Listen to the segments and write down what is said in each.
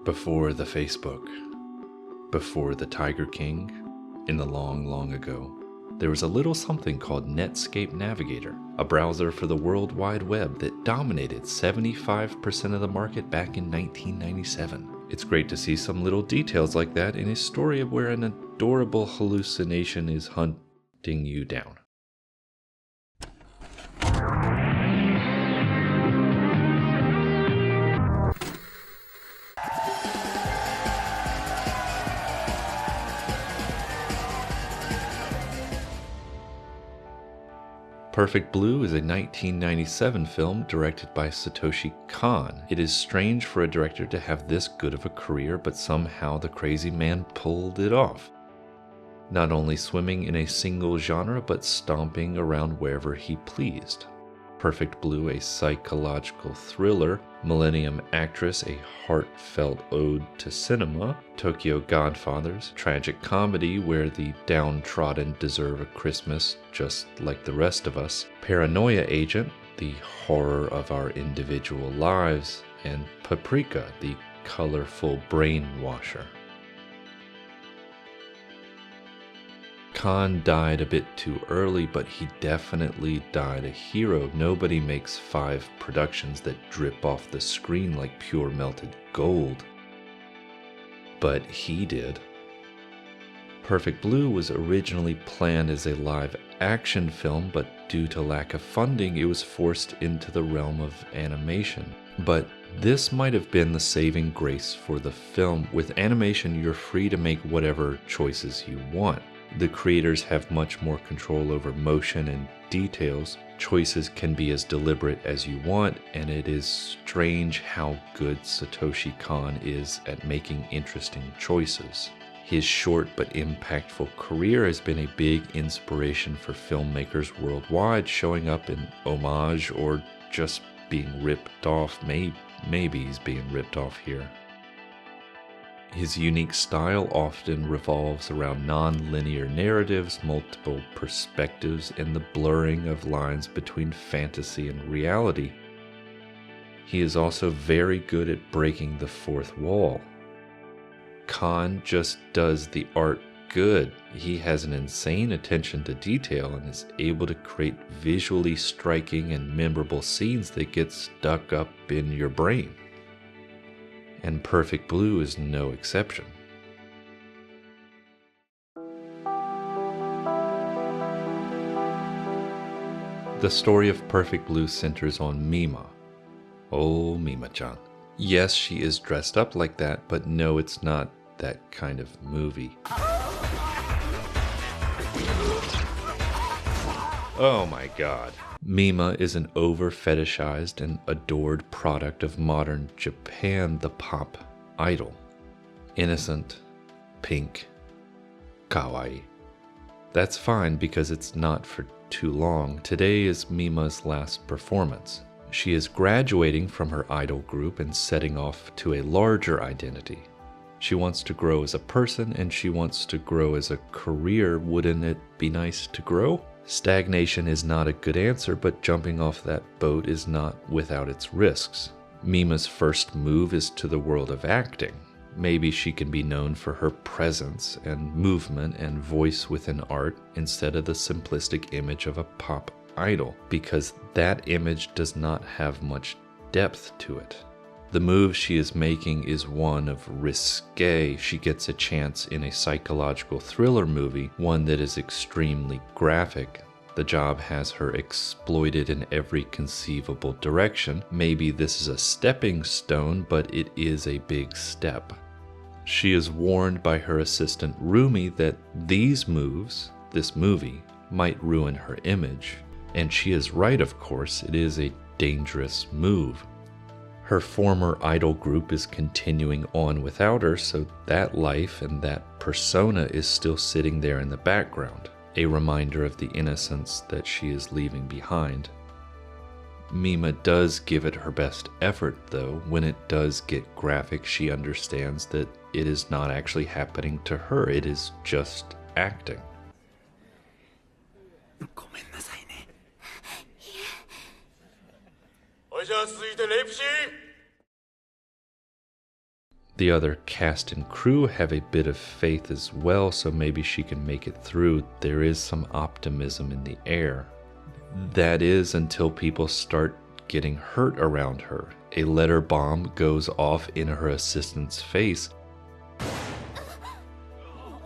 Before the Facebook, before the Tiger King, in the long, long ago, there was a little something called Netscape Navigator, a browser for the World Wide Web that dominated 75% of the market back in 1997. It's great to see some little details like that in a story of where an adorable hallucination is hunting you down. Perfect Blue is a 1997 film directed by Satoshi Kon. It is strange for a director to have this good of a career, but somehow the crazy man pulled it off. Not only swimming in a single genre, but stomping around wherever he pleased. Perfect Blue, a psychological thriller, Millennium Actress, a heartfelt ode to cinema, Tokyo Godfathers, tragic comedy where the downtrodden deserve a Christmas just like the rest of us, Paranoia Agent, the horror of our individual lives, and Paprika, the colorful brainwasher. Khan died a bit too early, but he definitely died a hero. Nobody makes 5 productions that drip off the screen like pure melted gold. But he did. Perfect Blue was originally planned as a live-action film, but due to lack of funding, it was forced into the realm of animation. But this might have been the saving grace for the film. With animation, you're free to make whatever choices you want. The creators have much more control over motion and details. Choices can be as deliberate as you want, and it is strange how good Satoshi Kon is at making interesting choices. His short but impactful career has been a big inspiration for filmmakers worldwide, showing up in homage or just being ripped off. Maybe he's being ripped off here. His unique style often revolves around non-linear narratives, multiple perspectives, and the blurring of lines between fantasy and reality. He is also very good at breaking the fourth wall. Kon just does the art good. He has an insane attention to detail and is able to create visually striking and memorable scenes that get stuck up in your brain. And Perfect Blue is no exception. The story of Perfect Blue centers on Mima. Oh, Mima-chan. Yes, she is dressed up like that, but no, it's not that kind of movie. Oh my god. Mima is an over-fetishized and adored product of modern Japan, the pop idol. Innocent, pink, kawaii. That's fine because it's not for too long. Today is Mima's last performance. She is graduating from her idol group and setting off to a larger identity. She wants to grow as a person and she wants to grow as a career. Wouldn't it be nice to grow? Stagnation is not a good answer, but jumping off that boat is not without its risks. Mima's first move is to the world of acting. Maybe she can be known for her presence and movement and voice within art instead of the simplistic image of a pop idol, because that image does not have much depth to it. The move she is making is one of risque. She gets a chance in a psychological thriller movie, one that is extremely graphic. The job has her exploited in every conceivable direction. Maybe this is a stepping stone, but it is a big step. She is warned by her assistant Rumi that these moves, this movie, might ruin her image. And she is right, of course. It is a dangerous move. Her former idol group is continuing on without her, so that life and that persona is still sitting there in the background, a reminder of the innocence that she is leaving behind. Mima does give it her best effort, though. When it does get graphic, she understands that it is not actually happening to her, it is just acting. The other cast and crew have a bit of faith as well, so maybe she can make it through. There is some optimism in the air. That is until people start getting hurt around her. A letter bomb goes off in her assistant's face.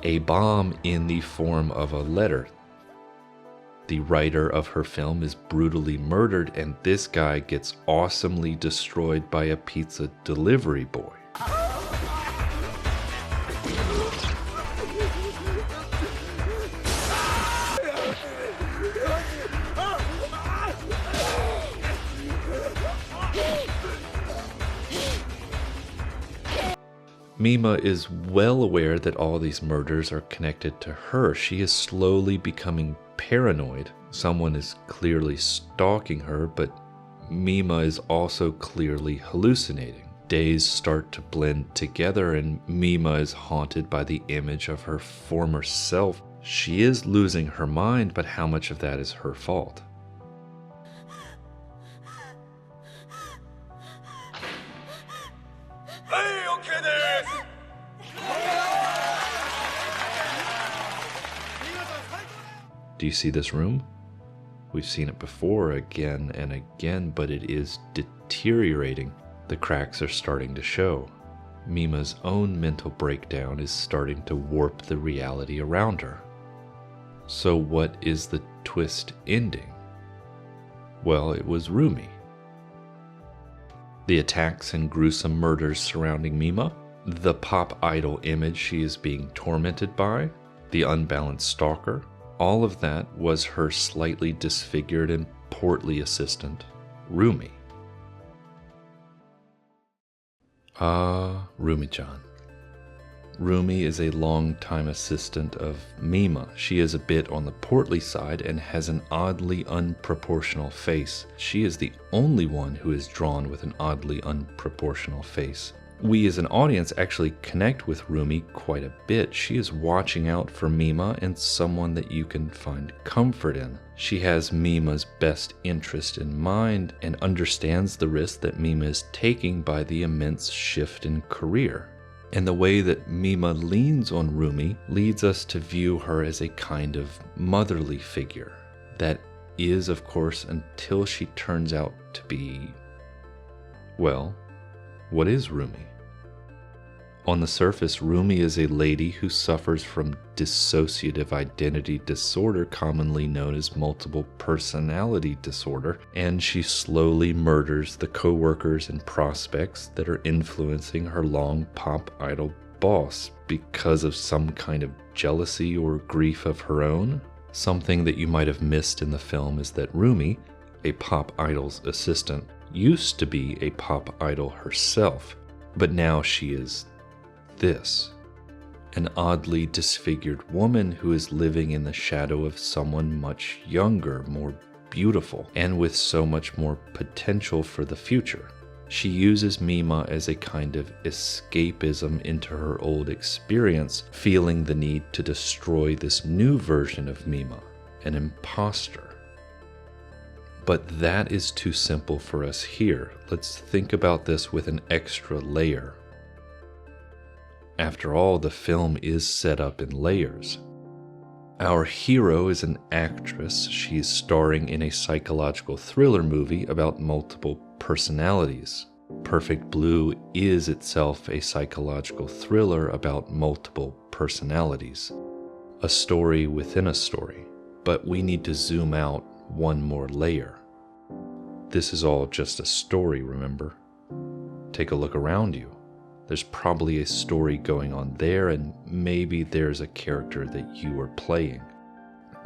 A bomb in the form of a letter. The writer of her film is brutally murdered, and this guy gets awesomely destroyed by a pizza delivery boy. Mima is well aware that all these murders are connected to her. She is slowly becoming paranoid. Someone is clearly stalking her, but Mima is also clearly hallucinating. Days start to blend together, and Mima is haunted by the image of her former self. She is losing her mind, but how much of that is her fault? Do you see this room? We've seen it before again and again, but it is deteriorating. The cracks are starting to show. Mima's own mental breakdown is starting to warp the reality around her. So what is the twist ending? Well, it was Rumi. The attacks and gruesome murders surrounding Mima, the pop idol image she is being tormented by, the unbalanced stalker, all of that was her slightly disfigured and portly assistant, Rumi. Rumi-chan. Rumi is a long-time assistant of Mima. She is a bit on the portly side and has an oddly unproportional face. She is the only one who is drawn with an oddly unproportional face. We as an audience actually connect with Rumi quite a bit. She is watching out for Mima and someone that you can find comfort in. She has Mima's best interest in mind and understands the risk that Mima is taking by the immense shift in career. And the way that Mima leans on Rumi leads us to view her as a kind of motherly figure. That is, of course, until she turns out to be... well, what is Rumi? On the surface, Rumi is a lady who suffers from dissociative identity disorder, commonly known as multiple personality disorder, and she slowly murders the co-workers and prospects that are influencing her long pop idol boss because of some kind of jealousy or grief of her own. Something that you might have missed in the film is that Rumi, a pop idol's assistant, used to be a pop idol herself, but now she is this, an oddly disfigured woman who is living in the shadow of someone much younger, more beautiful, and with so much more potential for the future. She uses Mima as a kind of escapism into her old experience, feeling the need to destroy this new version of Mima, an imposter. But that is too simple for us here. Let's think about this with an extra layer. After all, the film is set up in layers. Our hero is an actress. She's starring in a psychological thriller movie about multiple personalities. Perfect Blue is itself a psychological thriller about multiple personalities. A story within a story. But we need to zoom out one more layer. This is all just a story, remember? Take a look around you. There's probably a story going on there, and maybe there's a character that you are playing.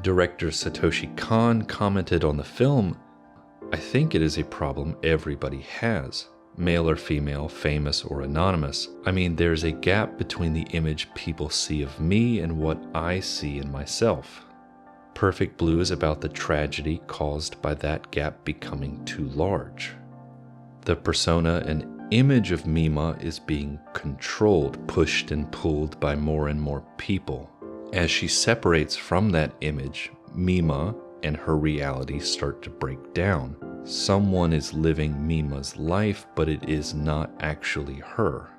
Director Satoshi Kon commented on the film, "I think it is a problem everybody has. Male or female, famous or anonymous. I mean, there's a gap between the image people see of me and what I see in myself. Perfect Blue is about the tragedy caused by that gap becoming too large. The persona and image of Mima is being controlled, pushed and pulled by more and more people. As she separates from that image, Mima and her reality start to break down. Someone is living Mima's life, but it is not actually her."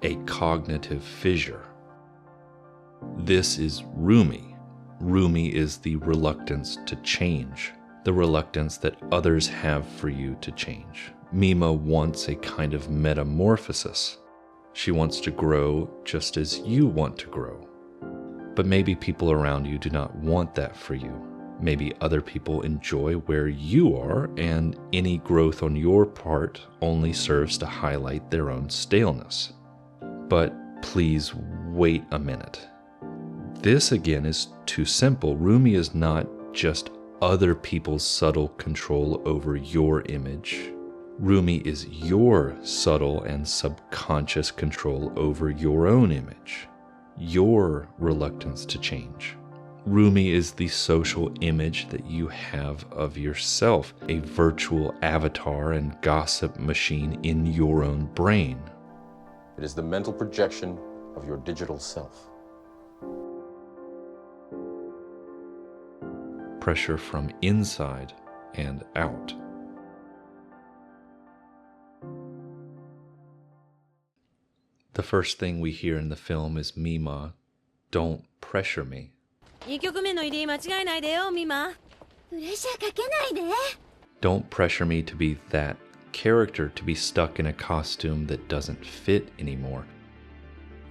a cognitive fissure. This is Rumi. Rumi is the reluctance to change, the reluctance that others have for you to change. Mima wants a kind of metamorphosis. She wants to grow just as you want to grow. But maybe people around you do not want that for you. Maybe other people enjoy where you are, and any growth on your part only serves to highlight their own staleness. But please wait a minute. This again is too simple. Rumi is not just other people's subtle control over your image. Rumi is your subtle and subconscious control over your own image, your reluctance to change. Rumi is the social image that you have of yourself, a virtual avatar and gossip machine in your own brain. It is the mental projection of your digital self. Pressure from inside and out. The first thing we hear in the film is Mima, "Don't pressure me." 2曲目の入り間違えないでよ、ミマ。プレッシャーかけないで。 Don't pressure me to be that character, to be stuck in a costume that doesn't fit anymore.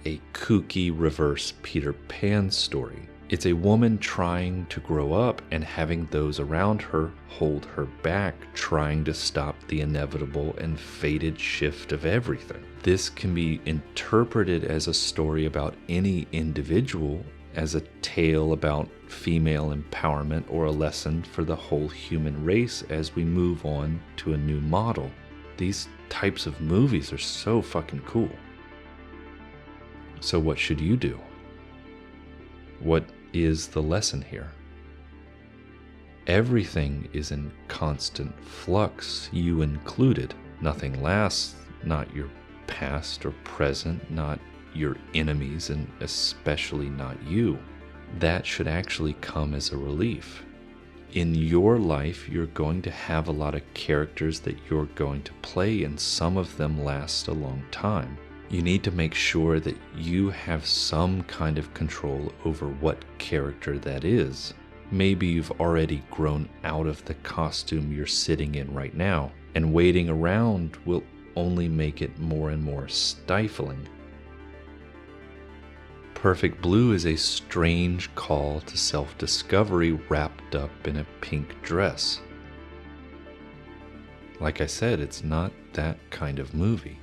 A kooky reverse Peter Pan story. It's a woman trying to grow up and having those around her hold her back, trying to stop the inevitable and fated shift of everything. This can be interpreted as a story about any individual, as a tale about female empowerment, or a lesson for the whole human race as we move on to a new model. These types of movies are so fucking cool. So what should you do? What is the lesson here? Everything is in constant flux, you included. Nothing lasts, not your past or present, not your enemies, and especially not you. That should actually come as a relief. In your life, you're going to have a lot of characters that you're going to play, and some of them last a long time. You need to make sure that you have some kind of control over what character that is. Maybe you've already grown out of the costume you're sitting in right now, and waiting around will only make it more and more stifling. Perfect Blue is a strange call to self-discovery wrapped up in a pink dress. Like I said, it's not that kind of movie.